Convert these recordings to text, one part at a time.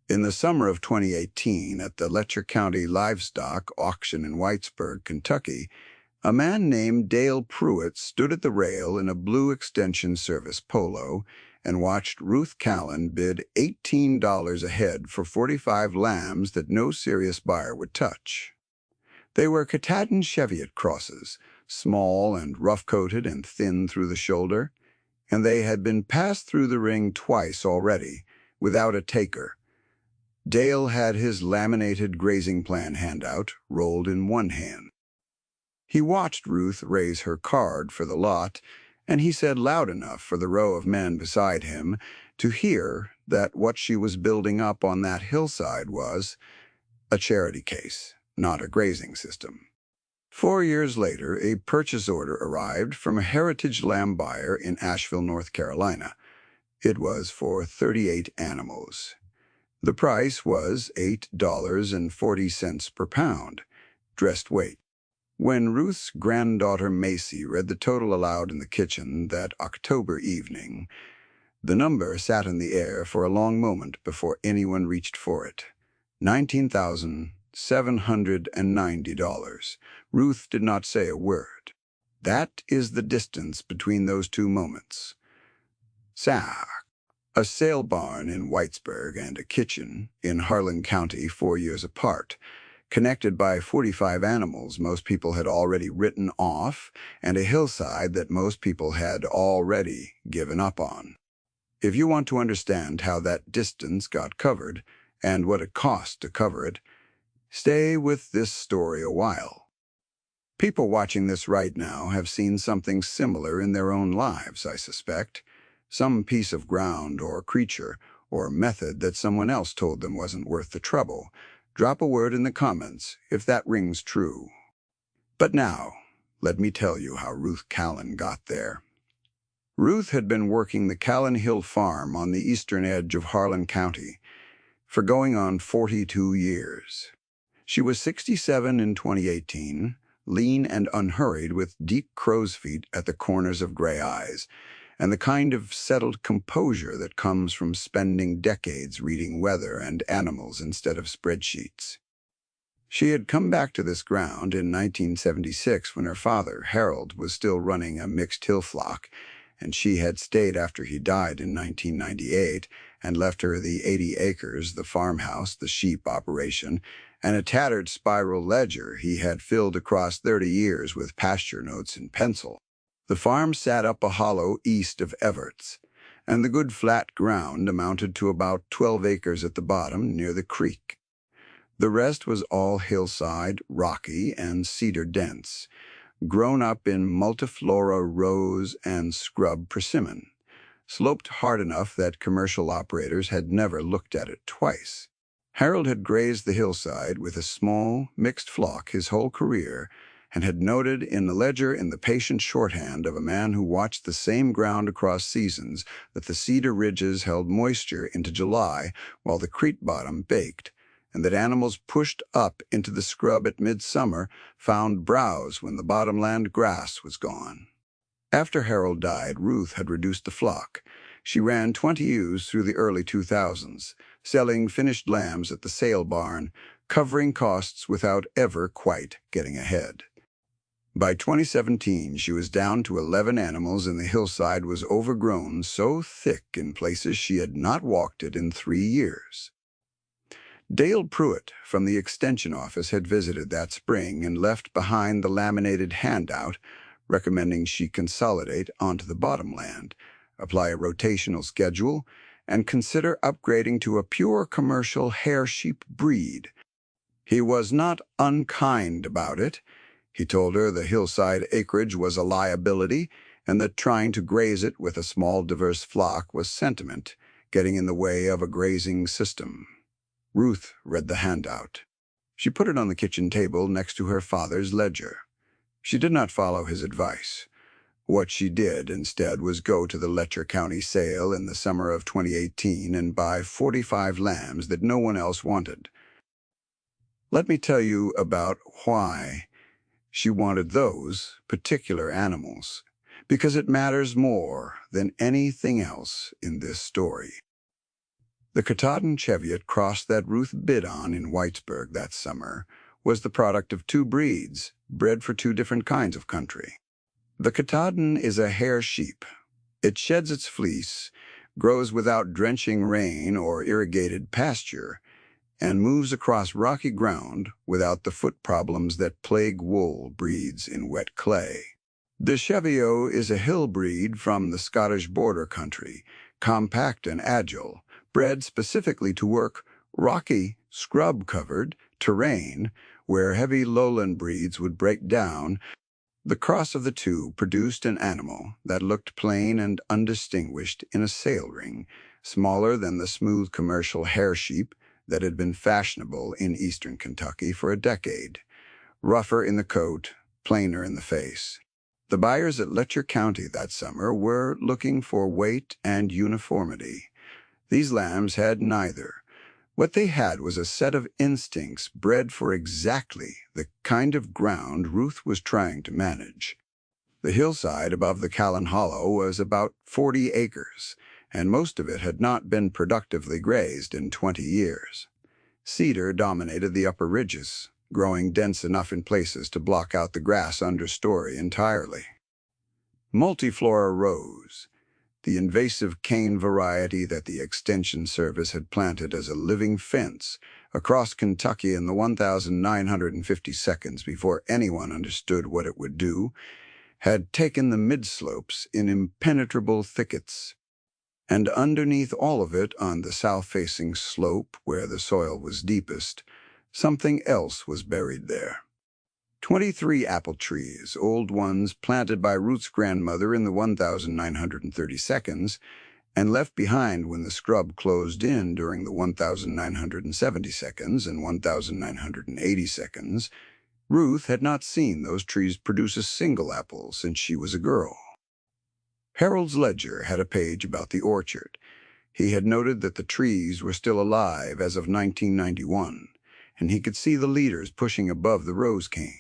In the summer of 2018, at the Letcher County Livestock Auction in Whitesburg, Kentucky, a man named Dale Pruitt stood at the rail in a blue Extension Service polo and watched Ruth Callan bid $18 a head for 45 lambs that no serious buyer would touch. They were Katahdin Cheviot crosses, small and rough-coated and thin through the shoulder, and they had been passed through the ring twice already, without a taker. Dale had his laminated grazing plan handout rolled in one hand. He watched Ruth raise her card for the lot, and he said loud enough for the row of men beside him to hear that what she was building up on that hillside was a charity case, not a grazing system. 4 years later, a purchase order arrived from a heritage lamb buyer in Asheville, North Carolina. It was for 38 animals. The price was $8.40 per pound, dressed weight. When Ruth's granddaughter Macy read the total aloud in the kitchen that October evening, the number sat in the air for a long moment before anyone reached for it. $19,790. Ruth did not say a word. That is the distance between those two moments. A sale barn in Whitesburg and a kitchen in Harlan County 4 years apart, connected by 45 animals most people had already written off, and a hillside that most people had already given up on. If you want to understand how that distance got covered, and what it cost to cover it, stay with this story a while. People watching this right now have seen something similar in their own lives, I suspect. Some piece of ground or creature or method that someone else told them wasn't worth the trouble. Drop a word in the comments if that rings true. But now, let me tell you how Ruth Callan got there. Ruth had been working the Callan Hill farm on the eastern edge of Harlan County for going on 42 years. She was 67 in 2018, lean and unhurried with deep crow's feet at the corners of gray eyes, and the kind of settled composure that comes from spending decades reading weather and animals instead of spreadsheets. She had come back to this ground in 1976 when her father, Harold, was still running a mixed hill flock, and she had stayed after he died in 1998 and left her the 80 acres, the farmhouse, the sheep operation, and a tattered spiral ledger he had filled across 30 years with pasture notes in pencil. The farm sat up a hollow east of Everts, and the good flat ground amounted to about 12 acres at the bottom near the creek. The rest was all hillside, rocky, and cedar-dense, grown up in multiflora rose and scrub persimmon, sloped hard enough that commercial operators had never looked at it twice. Harold had grazed the hillside with a small, mixed flock his whole career, and had noted in the ledger in the patient shorthand of a man who watched the same ground across seasons that the cedar ridges held moisture into July while the creek bottom baked, and that animals pushed up into the scrub at midsummer found browse when the bottomland grass was gone. After Harold died, Ruth had reduced the flock. She ran 20 ewes through the early 2000s, selling finished lambs at the sale barn, covering costs without ever quite getting ahead. By 2017, she was down to 11 animals, and the hillside was overgrown so thick in places she had not walked it in 3 years. Dale Pruitt from the Extension office had visited that spring and left behind the laminated handout recommending she consolidate onto the bottomland, apply a rotational schedule, and consider upgrading to a pure commercial hair-sheep breed. He was not unkind about it. He told her the hillside acreage was a liability and that trying to graze it with a small diverse flock was sentiment, getting in the way of a grazing system. Ruth read the handout. She put it on the kitchen table next to her father's ledger. She did not follow his advice. What she did instead was go to the Letcher County sale in the summer of 2018 and buy 45 lambs that no one else wanted. Let me tell you about why she wanted those particular animals, because it matters more than anything else in this story. The Katahdin Cheviot cross that Ruth bid on in Whitesburg that summer was the product of two breeds, bred for two different kinds of country. The Katahdin is a hair sheep. It sheds its fleece, grows without drenching rain or irrigated pasture, and moves across rocky ground without the foot problems that plague wool breeds in wet clay. The Cheviot is a hill breed from the Scottish border country, compact and agile, bred specifically to work rocky, scrub-covered terrain where heavy lowland breeds would break down. The cross of the two produced an animal that looked plain and undistinguished in a sale ring, smaller than the smooth commercial hair sheep that had been fashionable in eastern Kentucky for a decade, rougher in the coat, plainer in the face. The buyers at Letcher County that summer were looking for weight and uniformity. These lambs had neither. What they had was a set of instincts bred for exactly the kind of ground Ruth was trying to manage. The hillside above the Callan Hollow was about 40 acres, and most of it had not been productively grazed in 20 years. Cedar dominated the upper ridges, growing dense enough in places to block out the grass understory entirely. Multiflora rose, the invasive cane variety that the Extension Service had planted as a living fence across Kentucky in the 1,950 seconds before anyone understood what it would do, had taken the mid-slopes in impenetrable thickets. And underneath all of it, on the south-facing slope where the soil was deepest, something else was buried there. 23 apple trees, old ones planted by Ruth's grandmother in the 1,930 seconds, and left behind when the scrub closed in during the 1,970 seconds and 1,980 seconds. Ruth had not seen those trees produce a single apple since she was a girl. Harold's ledger had a page about the orchard. He had noted that the trees were still alive as of 1991, and he could see the leaders pushing above the rose canes.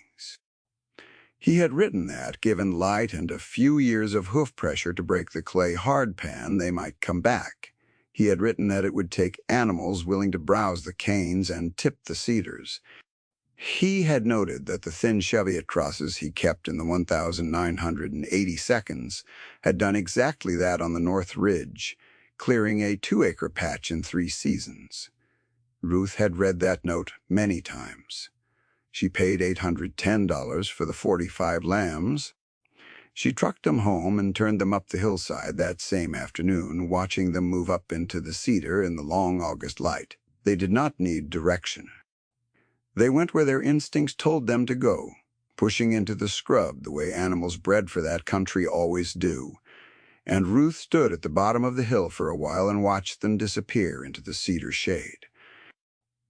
He had written that, given light and a few years of hoof pressure to break the clay hardpan, they might come back. He had written that it would take animals willing to browse the canes and tip the cedars. He had noted that the thin Cheviot crosses he kept in the 1,980 seconds had done exactly that on the North Ridge, clearing a 2-acre patch in 3 seasons. Ruth had read that note many times. She paid $810 for the 45 lambs. She trucked them home and turned them up the hillside that same afternoon, watching them move up into the cedar in the long August light. They did not need direction. They went where their instincts told them to go, pushing into the scrub the way animals bred for that country always do. And Ruth stood at the bottom of the hill for a while and watched them disappear into the cedar shade.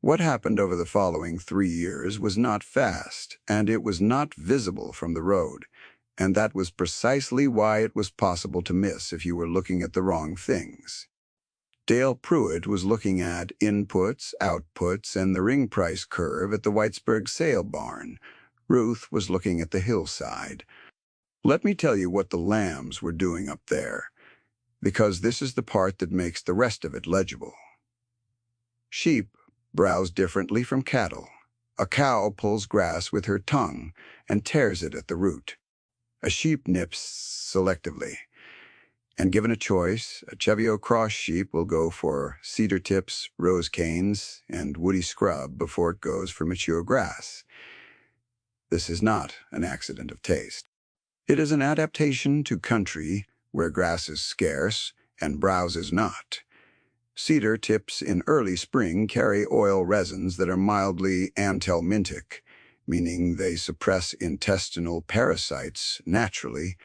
What happened over the following 3 years was not fast, and it was not visible from the road, and that was precisely why it was possible to miss if you were looking at the wrong things. Dale Pruitt was looking at inputs, outputs, and the ring price curve at the Whitesburg sale barn. Ruth was looking at the hillside. Let me tell you what the lambs were doing up there, because this is the part that makes the rest of it legible. Sheep browse differently from cattle. A cow pulls grass with her tongue and tears it at the root. A sheep nips selectively. And given a choice, a Cheviot cross sheep will go for cedar tips, rose canes, and woody scrub before it goes for mature grass. This is not an accident of taste. It is an adaptation to country where grass is scarce and browse is not. Cedar tips in early spring carry oil resins that are mildly anthelmintic, meaning they suppress intestinal parasites naturally.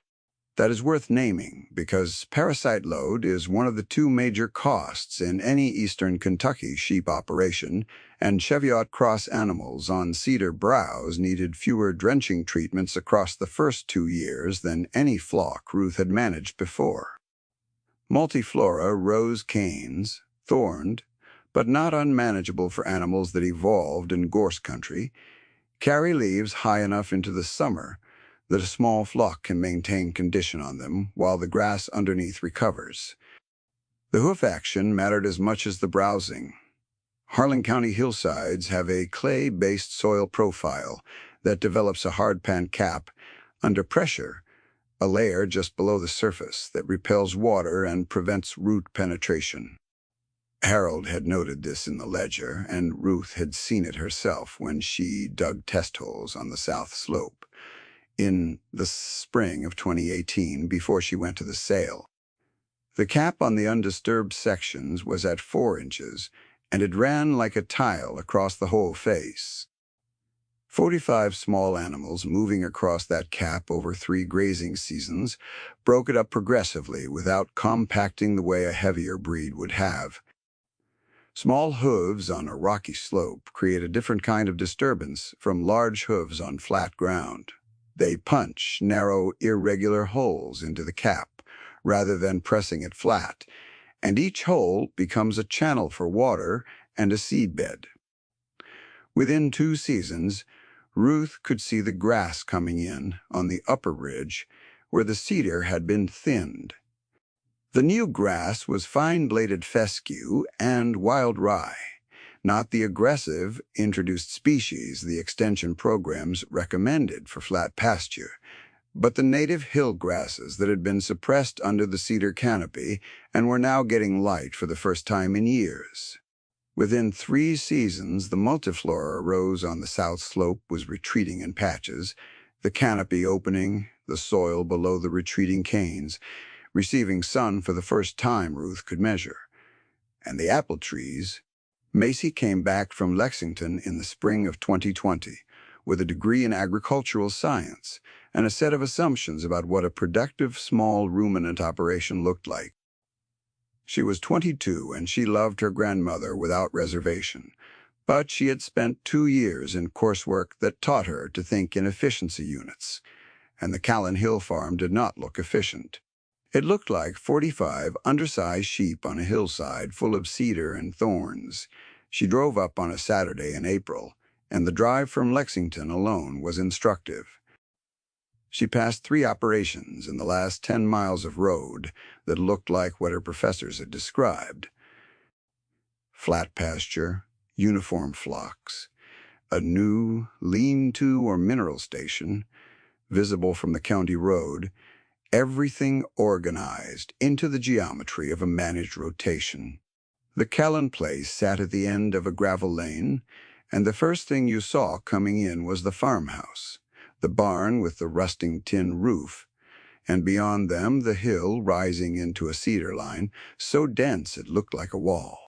That is worth naming because parasite load is one of the 2 major costs in any eastern Kentucky sheep operation, and Cheviot cross animals on cedar browse needed fewer drenching treatments across the first 2 years than any flock Ruth had managed before. Multiflora rose canes, thorned, but not unmanageable for animals that evolved in gorse country, carry leaves high enough into the summer that a small flock can maintain condition on them while the grass underneath recovers. The hoof action mattered as much as the browsing. Harlan County hillsides have a clay-based soil profile that develops a hardpan cap under pressure, a layer just below the surface that repels water and prevents root penetration. Harold had noted this in the ledger, and Ruth had seen it herself when she dug test holes on the south slope in the spring of 2018 before she went to the sale. The cap on the undisturbed sections was at 4 inches, and it ran like a tile across the whole face. 45 small animals moving across that cap over 3 grazing seasons broke it up progressively without compacting the way a heavier breed would have. Small hooves on a rocky slope create a different kind of disturbance from large hooves on flat ground. They punch narrow, irregular holes into the cap rather than pressing it flat, and each hole becomes a channel for water and a seedbed. Within 2 seasons, Ruth could see the grass coming in on the upper ridge where the cedar had been thinned. The new grass was fine-bladed fescue and wild rye, not the aggressive, introduced species the extension programs recommended for flat pasture, but the native hill grasses that had been suppressed under the cedar canopy and were now getting light for the first time in years. Within 3 seasons, the multiflora rose on the south slope was retreating in patches, the canopy opening, the soil below the retreating canes, receiving sun for the first time Ruth could measure. And the apple trees. Macy came back from Lexington in the spring of 2020 with a degree in agricultural science and a set of assumptions about what a productive small ruminant operation looked like. She was 22 and she loved her grandmother without reservation, but she had spent 2 years in coursework that taught her to think in efficiency units, and the Callan Hill farm did not look efficient. It looked like 45 undersized sheep on a hillside full of cedar and thorns. She drove up on a Saturday in April, and the drive from Lexington alone was instructive. She passed 3 operations in the last 10 miles of road that looked like what her professors had described. Flat pasture, uniform flocks, a new lean-to or mineral station, visible from the county road, everything organized into the geometry of a managed rotation. The Callan place sat at the end of a gravel lane, and the first thing you saw coming in was the farmhouse, the barn with the rusting tin roof, and beyond them the hill rising into a cedar line so dense it looked like a wall.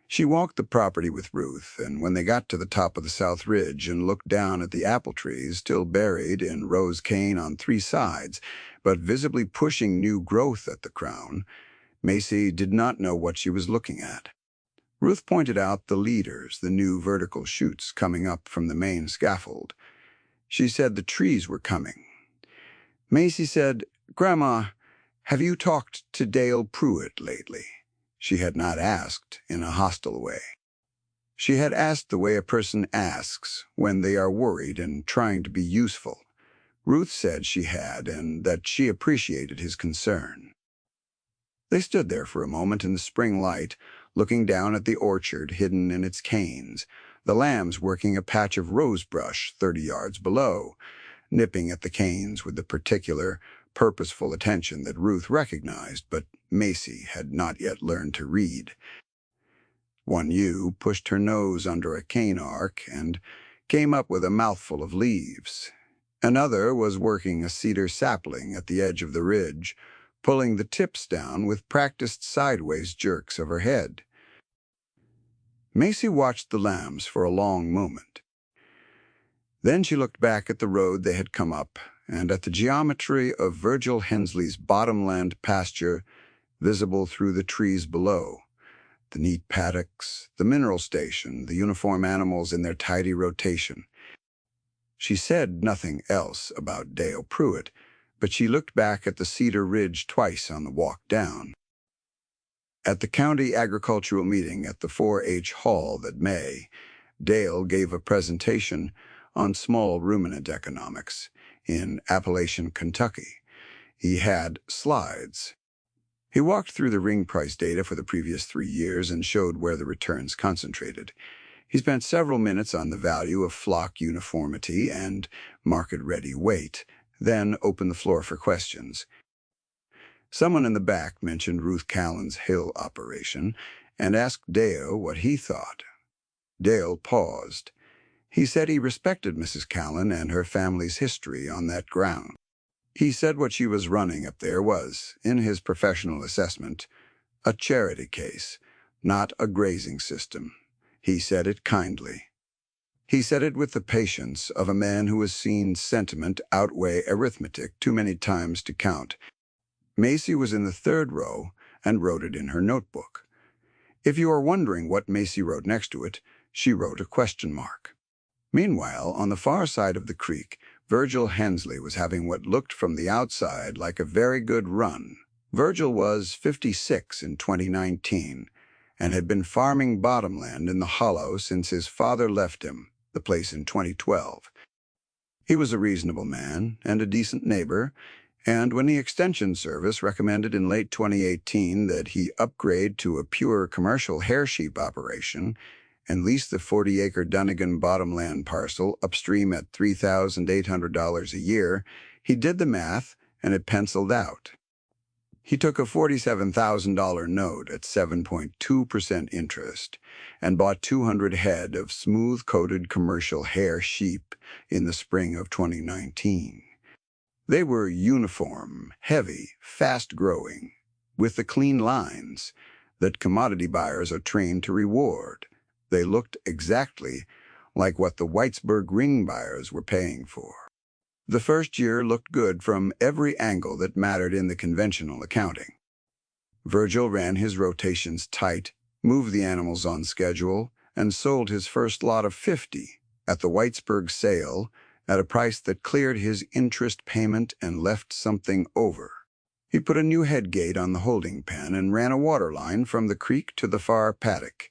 She walked the property with Ruth, and when they got to the top of the south ridge and looked down at the apple trees still buried in rose cane on 3 sides, but visibly pushing new growth at the crown, Macy did not know what she was looking at. Ruth pointed out the leaders, the new vertical shoots coming up from the main scaffold. She said the trees were coming. Macy said, "Grandma, have you talked to Dale Pruitt lately?" She had not asked in a hostile way. She had asked the way a person asks when they are worried and trying to be useful. Ruth said she had and that she appreciated his concern. They stood there for a moment in the spring light, looking down at the orchard hidden in its canes, the lambs working a patch of rosebrush 30 yards below, nipping at the canes with the particular, purposeful attention that Ruth recognized, but Macy had not yet learned to read. One ewe pushed her nose under a cane arc and came up with a mouthful of leaves. Another was working a cedar sapling at the edge of the ridge, pulling the tips down with practiced sideways jerks of her head. Macy watched the lambs for a long moment. Then she looked back at the road they had come up and at the geometry of Virgil Hensley's bottomland pasture visible through the trees below, the neat paddocks, the mineral station, the uniform animals in their tidy rotation. She said nothing else about Dale Pruitt, but she looked back at the Cedar Ridge twice on the walk down. At the county agricultural meeting at the 4-H hall that May, Dale gave a presentation on small ruminant economics in Appalachian, Kentucky. He had slides. He walked through the ring price data for the previous 3 years and showed where the returns concentrated. He spent several minutes on the value of flock uniformity and market-ready weight, then opened the floor for questions. Someone in the back mentioned Ruth Callan's Hill operation and asked Dale what he thought. Dale paused. He said he respected Mrs. Callan and her family's history on that ground. He said what she was running up there was, in his professional assessment, a charity case, not a grazing system. He said it kindly. He said it with the patience of a man who has seen sentiment outweigh arithmetic too many times to count. Macy was in the third row and wrote it in her notebook. If you are wondering what Macy wrote next to it, she wrote a question mark. Meanwhile, on the far side of the creek, Virgil Hensley was having what looked from the outside like a very good run. Virgil was 56 in 2019 and had been farming bottomland in the hollow since his father left him, the place in 2012. He was a reasonable man and a decent neighbor, and when the Extension Service recommended in late 2018 that he upgrade to a pure commercial hair sheep operation and lease the 40-acre Dunnigan bottomland parcel upstream at $3,800 a year, he did the math and it penciled out. He took a $47,000 note at 7.2% interest and bought 200 head of smooth-coated commercial hair sheep in the spring of 2019. They were uniform, heavy, fast-growing, with the clean lines that commodity buyers are trained to reward. They looked exactly like what the Whitesburg ring buyers were paying for. The first year looked good from every angle that mattered in the conventional accounting. Virgil ran his rotations tight, moved the animals on schedule, and sold his first lot of 50 at the Whitesburg sale at a price that cleared his interest payment and left something over. He put a new head gate on the holding pen and ran a water line from the creek to the far paddock.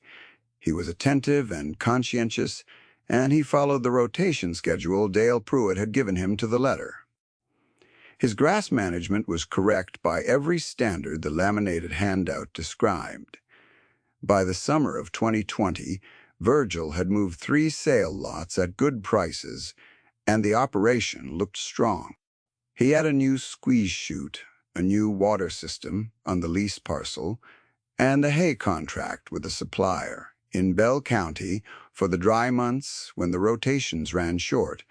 He was attentive and conscientious, and he followed the rotation schedule Dale Pruitt had given him to the letter. His grass management was correct by every standard the laminated handout described. By the summer of 2020, Virgil had moved 3 sale lots at good prices, and the operation looked strong. He had a new squeeze chute, a new water system on the lease parcel, and a hay contract with a supplier in Bell County for the dry months when the rotations ran short.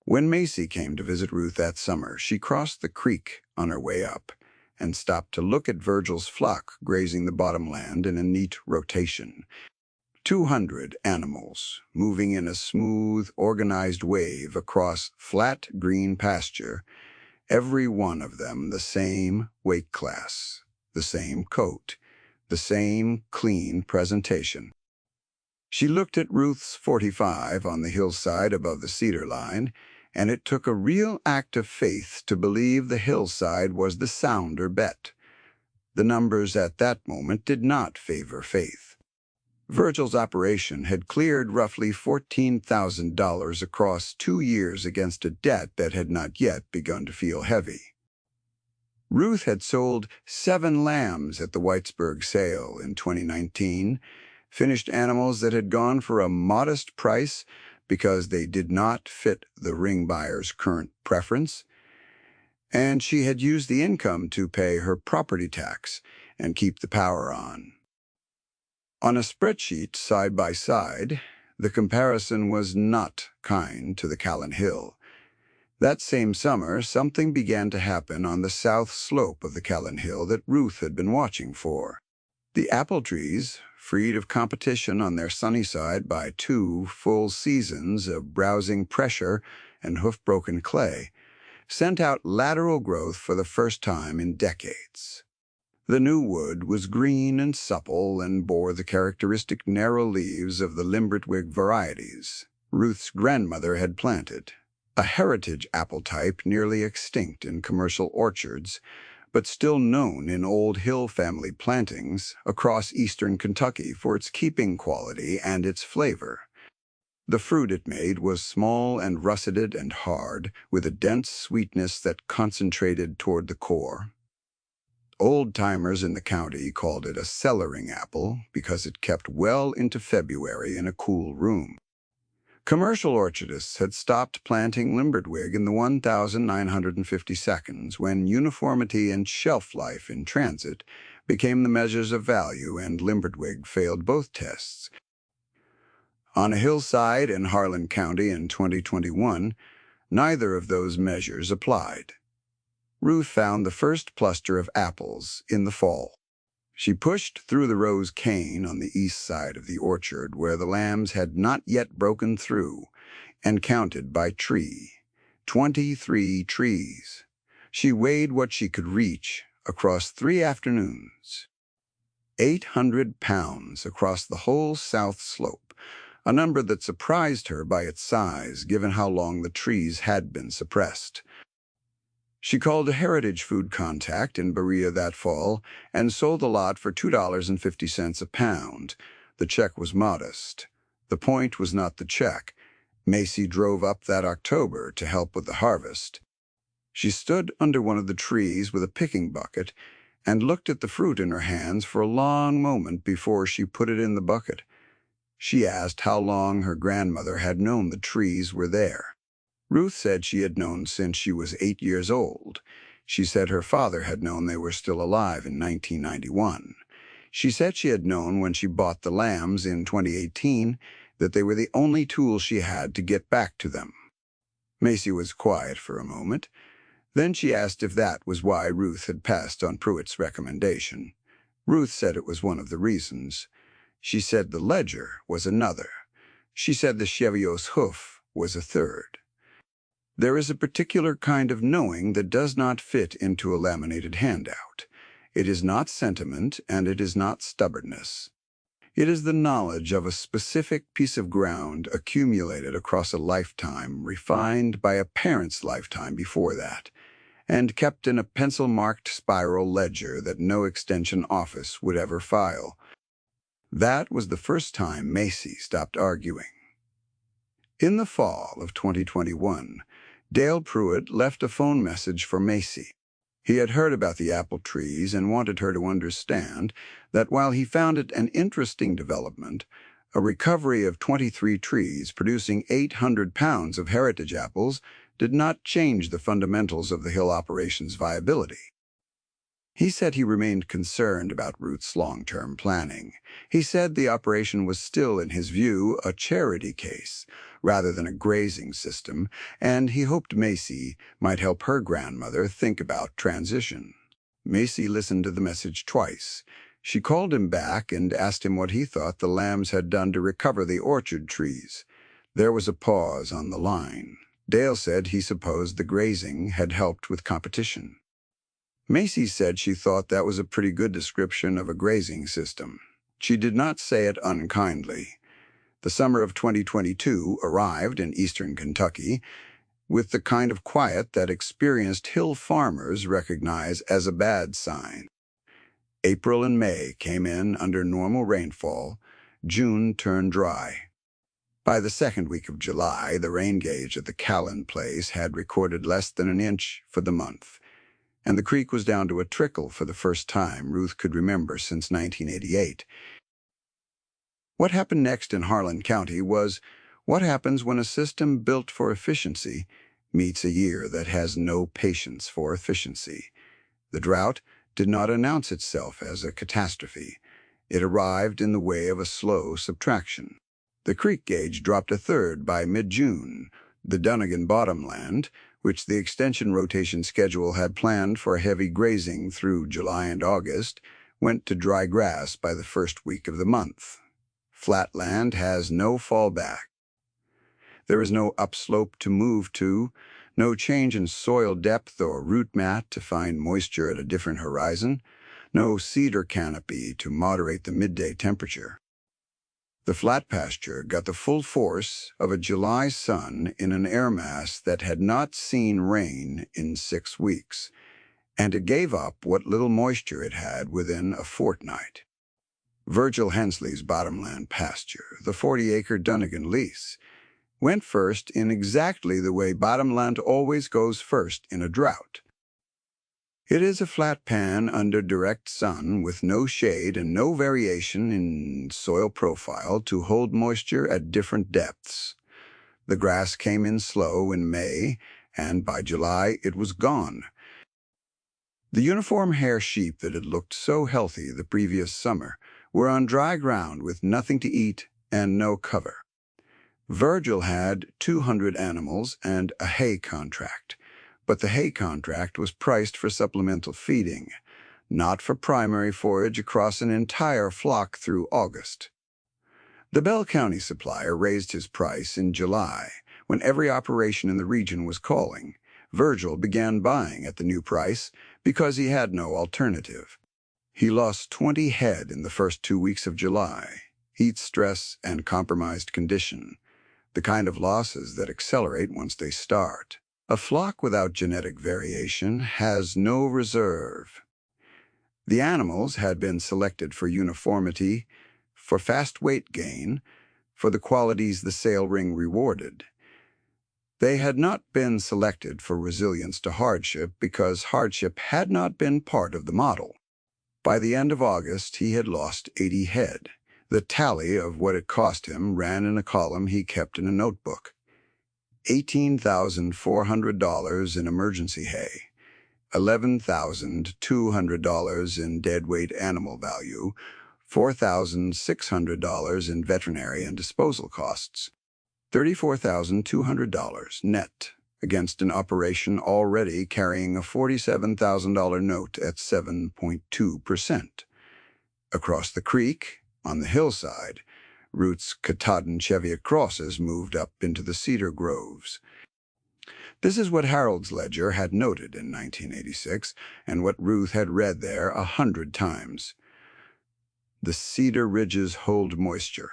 When Macy came to visit Ruth that summer, she crossed the creek on her way up and stopped to look at Virgil's flock grazing the bottomland in a neat rotation. 200 animals moving in a smooth, organized wave across flat green pasture, every one of them the same weight class, the same coat, the same clean presentation. She looked at Ruth's 45 on the hillside above the cedar line, and it took a real act of faith to believe the hillside was the sounder bet. The numbers at that moment did not favor faith. Virgil's operation had cleared roughly $14,000 across 2 years against a debt that had not yet begun to feel heavy. Ruth had sold 7 lambs at the Whitesburg sale in 2019, finished animals that had gone for a modest price because they did not fit the ring buyer's current preference, and she had used the income to pay her property tax and keep the power on. On a spreadsheet side by side, the comparison was not kind to the Callan Hill. That same summer, something began to happen on the south slope of the Callan Hill that Ruth had been watching for. The apple trees, freed of competition on their sunny side by 2 full seasons of browsing pressure and hoof-broken clay, sent out lateral growth for the first time in decades. The new wood was green and supple and bore the characteristic narrow leaves of the Limbertwig varieties Ruth's grandmother had planted, a heritage apple type nearly extinct in commercial orchards, but still known in old Hill family plantings across eastern Kentucky for its keeping quality and its flavor. The fruit it made was small and russeted and hard, with a dense sweetness that concentrated toward the core. Old-timers in the county called it a cellaring apple because it kept well into February in a cool room. Commercial orchardists had stopped planting Limbertwig in the 1950 when uniformity and shelf life in transit became the measures of value, and Limbertwig failed both tests. On a hillside in Harlan County in 2021, neither of those measures applied. Ruth found the first cluster of apples in the fall. She pushed through the rose cane on the east side of the orchard where the lambs had not yet broken through, and counted by tree. 23 trees. She weighed what she could reach across 3 afternoons. 800 pounds across the whole south slope, a number that surprised her by its size given how long the trees had been suppressed. She called a heritage food contact in Berea that fall and sold the lot for $2.50 a pound. The check was modest. The point was not the check. Macy drove up that October to help with the harvest. She stood under one of the trees with a picking bucket and looked at the fruit in her hands for a long moment before she put it in the bucket. She asked how long her grandmother had known the trees were there. Ruth said she had known since she was 8 years old. She said her father had known they were still alive in 1991. She said she had known when she bought the lambs in 2018 that they were the only tool she had to get back to them. Macy was quiet for a moment. Then she asked if that was why Ruth had passed on Pruitt's recommendation. Ruth said it was one of the reasons. She said the ledger was another. She said the Cheviot's hoof was a third. There is a particular kind of knowing that does not fit into a laminated handout. It is not sentiment, and it is not stubbornness. It is the knowledge of a specific piece of ground accumulated across a lifetime, refined by a parent's lifetime before that, and kept in a pencil-marked spiral ledger that no extension office would ever file. That was the first time Macy stopped arguing. In the fall of 2021, Dale Pruitt left a phone message for Macy. He had heard about the apple trees and wanted her to understand that while he found it an interesting development, a recovery of 23 trees producing 800 pounds of heritage apples did not change the fundamentals of the Hill operation's viability. He said he remained concerned about Ruth's long-term planning. He said the operation was still, in his view, a charity case rather than a grazing system, and he hoped Macy might help her grandmother think about transition. Macy listened to the message twice. She called him back and asked him what he thought the lambs had done to recover the orchard trees. There was a pause on the line. Dale said he supposed the grazing had helped with competition. Macy said she thought that was a pretty good description of a grazing system. She did not say it unkindly. The summer of 2022 arrived in eastern Kentucky with the kind of quiet that experienced hill farmers recognize as a bad sign. April and May came in under normal rainfall. June turned dry. By the second week of July, the rain gauge at the Callan place had recorded less than an inch for the month, and the creek was down to a trickle for the first time Ruth could remember since 1988. What happened next in Harlan County was what happens when a system built for efficiency meets a year that has no patience for efficiency. The drought did not announce itself as a catastrophe. It arrived in the way of a slow subtraction. The creek gauge dropped a third by mid-June. The Dunnigan bottomland, which the extension rotation schedule had planned for heavy grazing through July and August, went to dry grass by the first week of the month. Flatland has no fallback. There is no upslope to move to, no change in soil depth or root mat to find moisture at a different horizon, no cedar canopy to moderate the midday temperature. The flat pasture got the full force of a July sun in an air mass that had not seen rain in 6 weeks, and it gave up what little moisture it had within a fortnight. Virgil Hensley's bottomland pasture, the 40-acre Dunnigan lease, went first in exactly the way bottomland always goes first in a drought. It is a flat pan under direct sun with no shade and no variation in soil profile to hold moisture at different depths. The grass came in slow in May, and by July it was gone. The uniform hair sheep that had looked so healthy the previous summer were on dry ground with nothing to eat and no cover. Virgil had 200 animals and a hay contract, but the hay contract was priced for supplemental feeding, not for primary forage across an entire flock through August. The Bell County supplier raised his price in July, when every operation in the region was calling. Virgil began buying at the new price because he had no alternative. He lost 20 head in the first 2 weeks of July, heat stress and compromised condition, the kind of losses that accelerate once they start. A flock without genetic variation has no reserve. The animals had been selected for uniformity, for fast weight gain, for the qualities the sale ring rewarded. They had not been selected for resilience to hardship because hardship had not been part of the model. By the end of August, he had lost 80 head. The tally of what it cost him ran in a column he kept in a notebook. $18,400 in emergency hay, $11,200 in deadweight animal value, $4,600 in veterinary and disposal costs, $34,200 net against an operation already carrying a $47,000 note at 7.2%. Across the creek, on the hillside, Ruth's Katahdin Cheviot crosses moved up into the cedar groves. This is what Harold's ledger had noted in 1986, and what Ruth had read there 100 times. The cedar ridges hold moisture.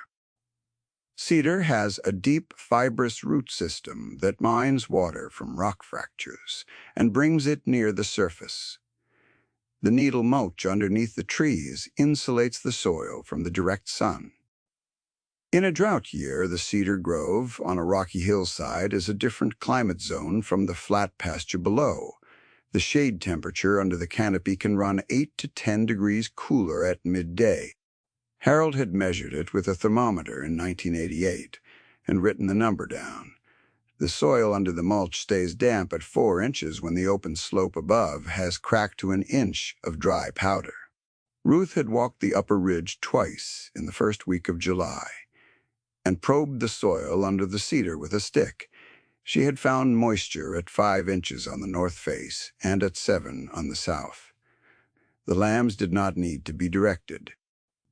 Cedar has a deep, fibrous root system that mines water from rock fractures and brings it near the surface. The needle mulch underneath the trees insulates the soil from the direct sun. In a drought year, the cedar grove on a rocky hillside is a different climate zone from the flat pasture below. The shade temperature under the canopy can run 8 to 10 degrees cooler at midday. Harold had measured it with a thermometer in 1988 and written the number down. The soil under the mulch stays damp at 4 inches when the open slope above has cracked to an inch of dry powder. Ruth had walked the upper ridge twice in the first week of July and probed the soil under the cedar with a stick. She had found moisture at 5 inches on the north face and at 7 on the south. The lambs did not need to be directed.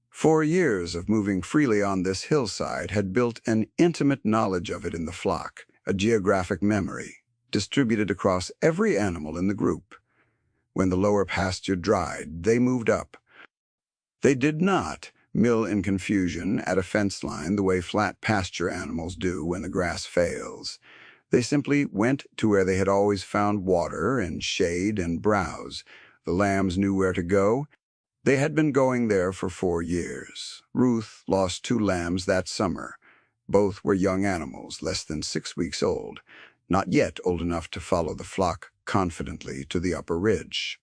4 years of moving freely on this hillside had built an intimate knowledge of it in the flock, a geographic memory, distributed across every animal in the group. When the lower pasture dried, they moved up. They did not mill in confusion at a fence line the way flat pasture animals do when the grass fails. They simply went to where they had always found water and shade and browse. The lambs knew where to go. They had been going there for 4 years. Ruth lost 2 lambs that summer. Both were young animals, less than 6 weeks old, not yet old enough to follow the flock confidently to the upper ridge.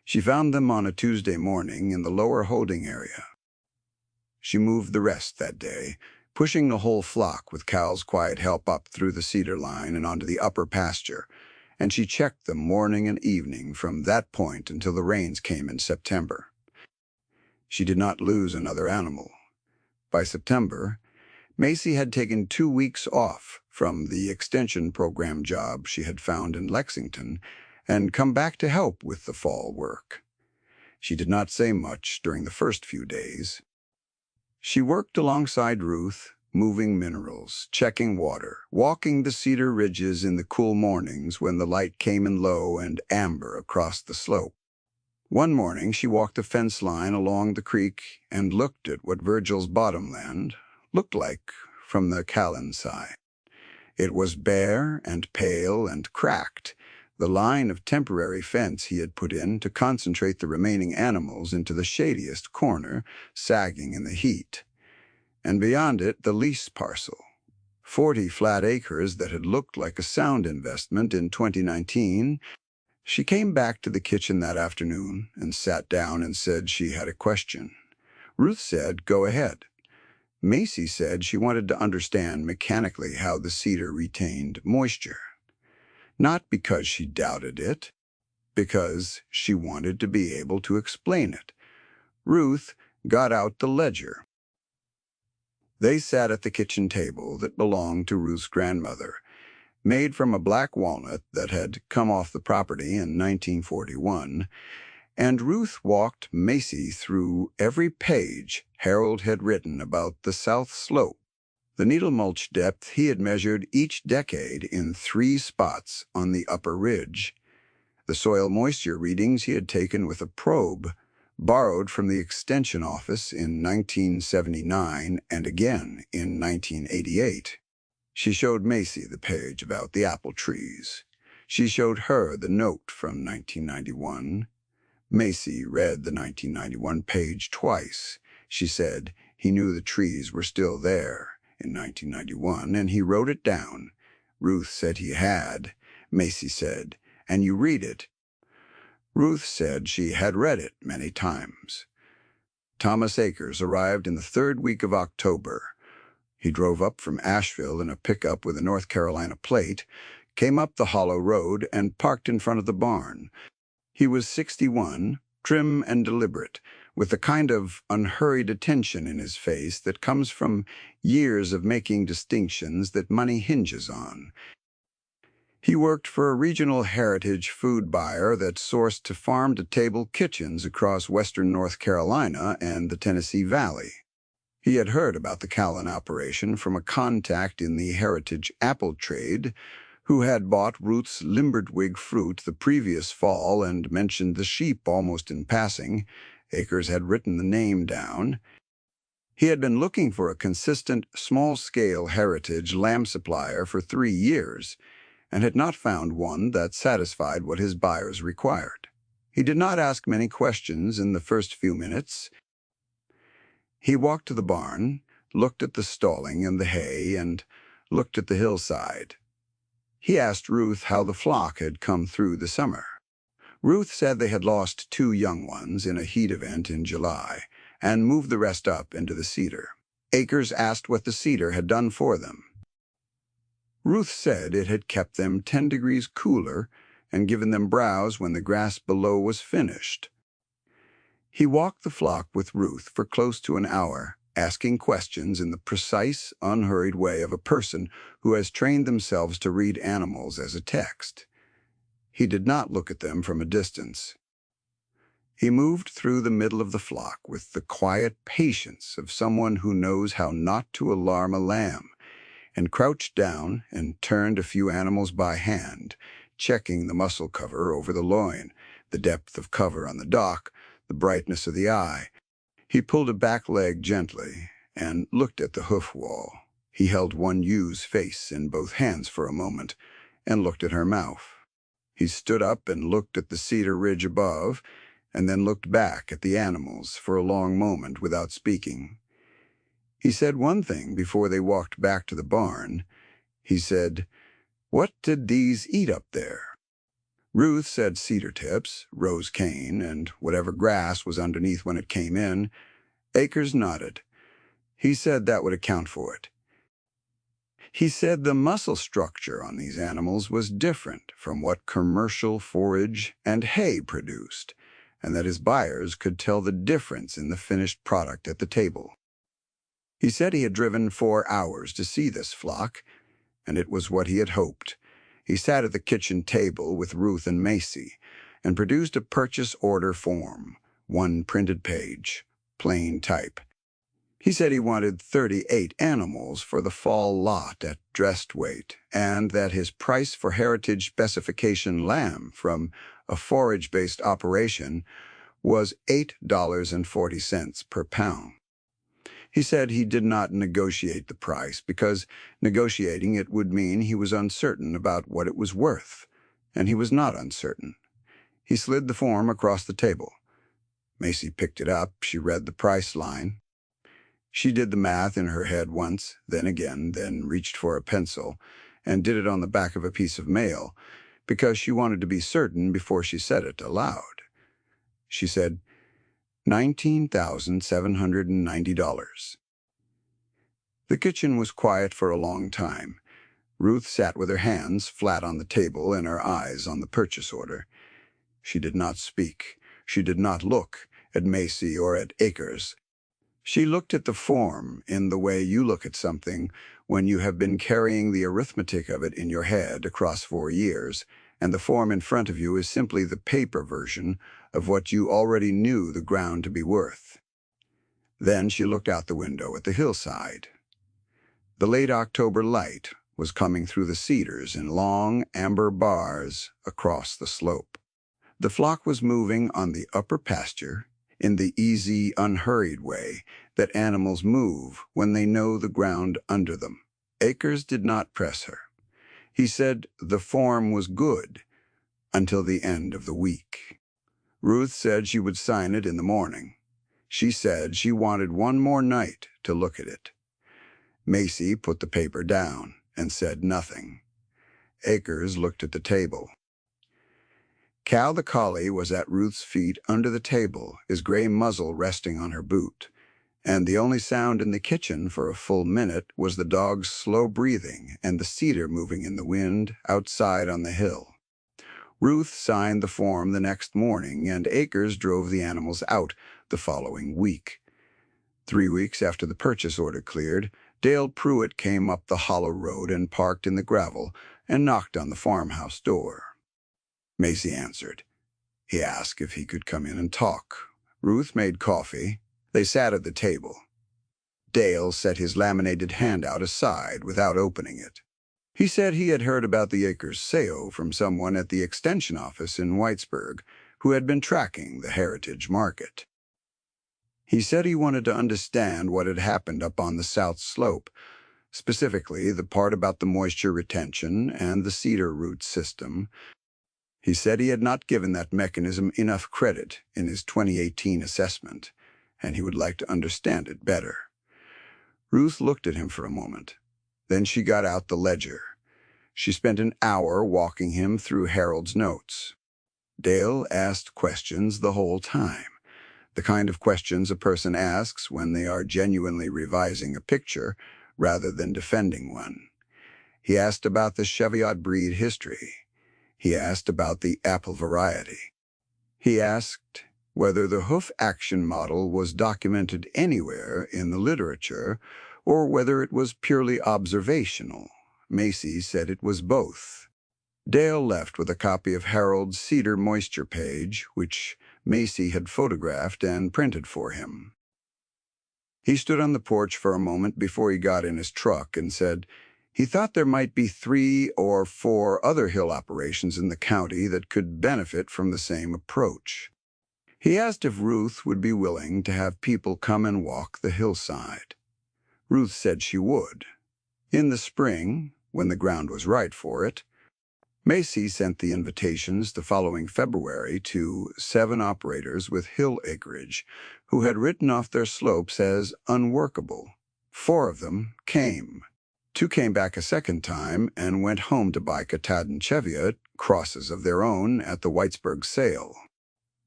She found them on a Tuesday morning in the lower holding area. She moved the rest that day, pushing the whole flock with Cal's quiet help up through the cedar line and onto the upper pasture, and she checked them morning and evening from that point until the rains came in September. She did not lose another animal. By September, Macy had taken 2 weeks off from the extension program job she had found in Lexington and come back to help with the fall work. She did not say much during the first few days. She worked alongside Ruth, moving minerals, checking water, walking the cedar ridges in the cool mornings when the light came in low and amber across the slope. One morning she walked the fence line along the creek and looked at what Virgil's bottomland looked like from the Callan side. It was bare and pale and cracked, the line of temporary fence he had put in to concentrate the remaining animals into the shadiest corner, sagging in the heat. And beyond it, the lease parcel, 40 flat acres that had looked like a sound investment in 2019, She came back to the kitchen that afternoon and sat down and said she had a question. Ruth said, "Go ahead." Macy said she wanted to understand mechanically how the cedar retained moisture. Not because she doubted it, because she wanted to be able to explain it. Ruth got out the ledger. They sat at the kitchen table that belonged to Ruth's grandmother, made from a black walnut that had come off the property in 1941, and Ruth walked Macy through every page Harold had written about the south slope. The needle mulch depth he had measured each decade in 3 spots on the upper ridge. The soil moisture readings he had taken with a probe, borrowed from the Extension Office in 1979 and again in 1988. She showed Macy the page about the apple trees. She showed her the note from 1991. Macy read the 1991 page twice. She said he knew the trees were still there in 1991, and he wrote it down. Ruth said he had. Macy said, "And you read it?" Ruth said she had read it many times. Thomas Akers arrived in the 3rd week of October. He drove up from Asheville in a pickup with a North Carolina plate, came up the hollow road, and parked in front of the barn. He was 61, trim and deliberate, with the kind of unhurried attention in his face that comes from years of making distinctions that money hinges on. He worked for a regional heritage food buyer that sourced to farm-to-table kitchens across western North Carolina and the Tennessee Valley. He had heard about the Callan operation from a contact in the heritage apple trade who had bought Ruth's Limbertwig fruit the previous fall and mentioned the sheep almost in passing. Akers had written the name down. He had been looking for a consistent, small-scale heritage lamb supplier for 3 years and had not found one that satisfied what his buyers required. He did not ask many questions in the first few minutes. He walked to the barn, looked at the stalling and the hay, and looked at the hillside. He asked Ruth how the flock had come through the summer. Ruth said they had lost 2 young ones in a heat event in July and moved the rest up into the cedar. Akers asked what the cedar had done for them. Ruth said it had kept them 10 degrees cooler and given them browse when the grass below was finished. He walked the flock with Ruth for close to an hour, asking questions in the precise, unhurried way of a person who has trained themselves to read animals as a text. He did not look at them from a distance. He moved through the middle of the flock with the quiet patience of someone who knows how not to alarm a lamb, and crouched down and turned a few animals by hand, checking the muscle cover over the loin, the depth of cover on the dock, the brightness of the eye. He pulled a back leg gently and looked at the hoof wall. He held one ewe's face in both hands for a moment and looked at her mouth. He stood up and looked at the cedar ridge above and then looked back at the animals for a long moment without speaking. He said one thing before they walked back to the barn. He said, "What did these eat up there?" Ruth said cedar tips, rose cane, and whatever grass was underneath when it came in. Akers nodded. He said that would account for it. He said the muscle structure on these animals was different from what commercial forage and hay produced, and that his buyers could tell the difference in the finished product at the table. He said he had driven 4 hours to see this flock, and it was what he had hoped. He sat at the kitchen table with Ruth and Macy and produced a purchase order form, 1 printed page, plain type. He said he wanted 38 animals for the fall lot at dressed weight, and that his price for heritage specification lamb from a forage-based operation was $8.40 per pound. He said he did not negotiate the price because negotiating it would mean he was uncertain about what it was worth, and he was not uncertain. He slid the form across the table. Macy picked it up. She read the price line. She did the math in her head once, then again, then reached for a pencil, and did it on the back of a piece of mail, because she wanted to be certain before she said it aloud. She said, $19,790. The kitchen was quiet for a long time. Ruth sat with her hands flat on the table and her eyes on the purchase order. She did not speak. She did not look at Macy or at Akers. She looked at the form in the way you look at something when you have been carrying the arithmetic of it in your head across 4 years, and the form in front of you is simply the paper version of what you already knew the ground to be worth. Then she looked out the window at the hillside. The late October light was coming through the cedars in long amber bars across the slope. The flock was moving on the upper pasture in the easy, unhurried way that animals move when they know the ground under them. Akers did not press her. He said the form was good until the end of the week. Ruth said she would sign it in the morning. She said she wanted one more night to look at it. Macy put the paper down and said nothing. Akers looked at the table. Cal the collie was at Ruth's feet under the table, his gray muzzle resting on her boot, and the only sound in the kitchen for a full minute was the dog's slow breathing and the cedar moving in the wind outside on the hill. Ruth signed the form the next morning, and Akers drove the animals out the following week. 3 weeks after the purchase order cleared, Dale Pruitt came up the hollow road and parked in the gravel and knocked on the farmhouse door. Macy answered. He asked if he could come in and talk. Ruth made coffee. They sat at the table. Dale set his laminated handout aside without opening it. He said he had heard about the Akers sale from someone at the extension office in Whitesburg who had been tracking the heritage market. He said he wanted to understand what had happened up on the south slope, specifically the part about the moisture retention and the cedar root system. He said he had not given that mechanism enough credit in his 2018 assessment, and he would like to understand it better. Ruth looked at him for a moment. Then she got out the ledger. She spent an hour walking him through Harold's notes. Dale asked questions the whole time, the kind of questions a person asks when they are genuinely revising a picture rather than defending one. He asked about the Cheviot breed history. He asked about the apple variety. He asked whether the hoof action model was documented anywhere in the literature or whether it was purely observational. Macy said it was both. Dale left with a copy of Harold's cedar moisture page, which Macy had photographed and printed for him. He stood on the porch for a moment before he got in his truck and said he thought there might be 3 or 4 other hill operations in the county that could benefit from the same approach. He asked if Ruth would be willing to have people come and walk the hillside. Ruth said she would. In the spring, when the ground was right for it, Macy sent the invitations the following February to 7 operators with hill acreage who had written off their slopes as unworkable. 4 of them came. 2 came back a second time and went home to buy Katahdin Cheviot crosses of their own at the Whitesburg sale.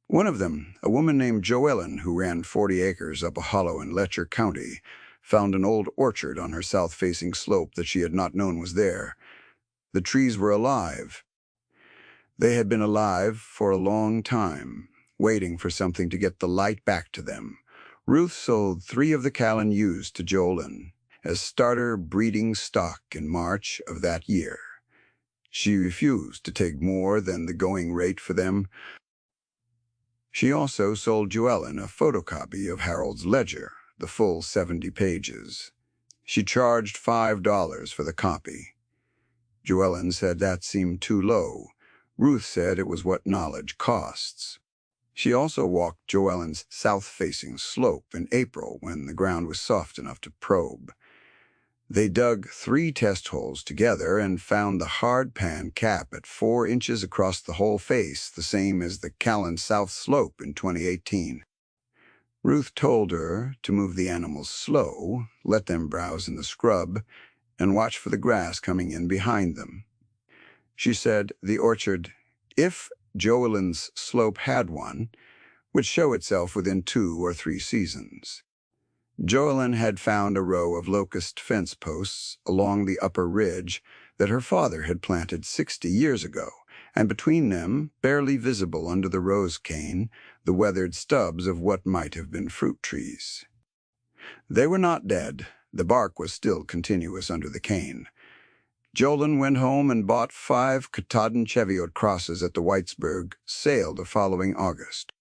One of them, a woman named Joellen who ran 40 acres up a hollow in Letcher County, found an old orchard on her south-facing slope that she had not known was there. The trees were alive. They had been alive for a long time, waiting for something to get the light back to them. Ruth sold 3 of the Callan ewes to Joellen as starter breeding stock in March of that year. She refused to take more than the going rate for them. She also sold Joellen a photocopy of Harold's ledger, the full 70 pages. She charged $5 for the copy. Joellen said that seemed too low. Ruth said it was what knowledge costs. She also walked Joellen's south-facing slope in April when the ground was soft enough to probe. They dug 3 test holes together and found the hard pan cap at 4 inches across the whole face, the same as the Callan South Slope in 2018. Ruth told her to move the animals slow, let them browse in the scrub, and watch for the grass coming in behind them. She said the orchard, if Joelin's slope had one, would show itself within 2 or 3 seasons. Joelyn had found a row of locust fence posts along the upper ridge that her father had planted 60 years ago, and between them, barely visible under the rose cane, the weathered stubs of what might have been fruit trees. They were not dead. The bark was still continuous under the cane. Joelyn went home and bought 5 Katahdin Cheviot crosses at the Whitesburg sale the following August.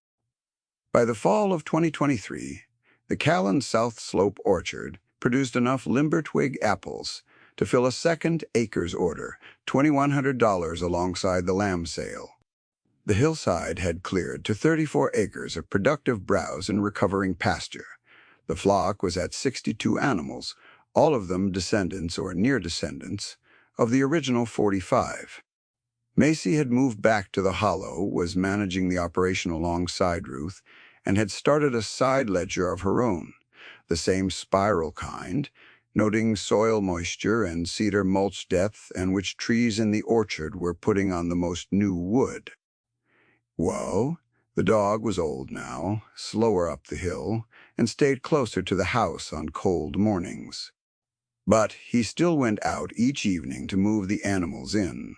By the fall of 2023, the Callan South Slope Orchard produced enough limber twig apples to fill a second acres order, $2,100 alongside the lamb sale. The hillside had cleared to 34 acres of productive browse and recovering pasture. The flock was at 62 animals, all of them descendants or near descendants of the original 45. Macy had moved back to the Hollow, was managing the operation alongside Ruth, and had started a side ledger of her own, the same spiral kind, noting soil moisture and cedar mulch depth and which trees in the orchard were putting on the most new wood. Whoa, the dog was old now, slower up the hill, and stayed closer to the house on cold mornings. But he still went out each evening to move the animals in,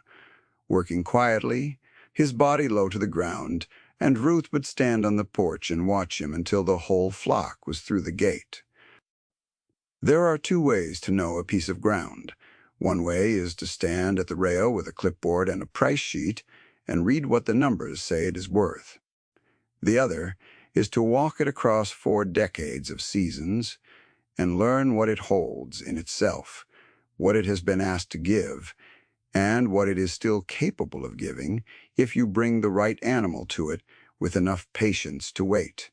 working quietly, his body low to the ground, and Ruth would stand on the porch and watch him until the whole flock was through the gate. There are 2 ways to know a piece of ground. One way is to stand at the rail with a clipboard and a price sheet and read what the numbers say it is worth. The other is to walk it across 4 decades of seasons and learn what it holds in itself, what it has been asked to give, and what it is still capable of giving if you bring the right animal to it with enough patience to wait.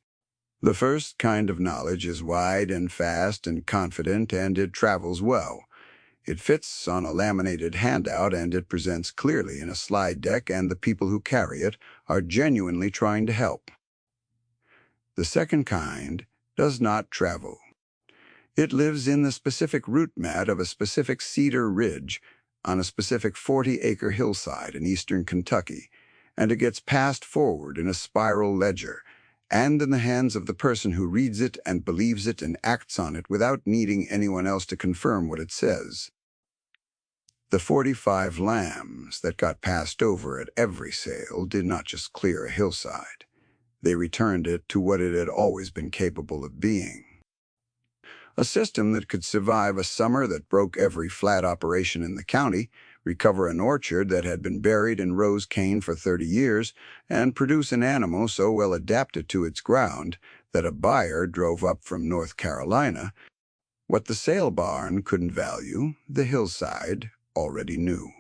The first kind of knowledge is wide and fast and confident, and it travels well. It fits on a laminated handout, and it presents clearly in a slide deck, and the people who carry it are genuinely trying to help. The second kind does not travel. It lives in the specific root mat of a specific cedar ridge on a specific 40-acre hillside in eastern Kentucky, and it gets passed forward in a spiral ledger, and in the hands of the person who reads it and believes it and acts on it without needing anyone else to confirm what it says. The 45 lambs that got passed over at every sale did not just clear a hillside. They returned it to what it had always been capable of being. A system that could survive a summer that broke every flat operation in the county, recover an orchard that had been buried in rose cane for 30 years, and produce an animal so well adapted to its ground that a buyer drove up from North Carolina. What the sale barn couldn't value, the hillside already knew.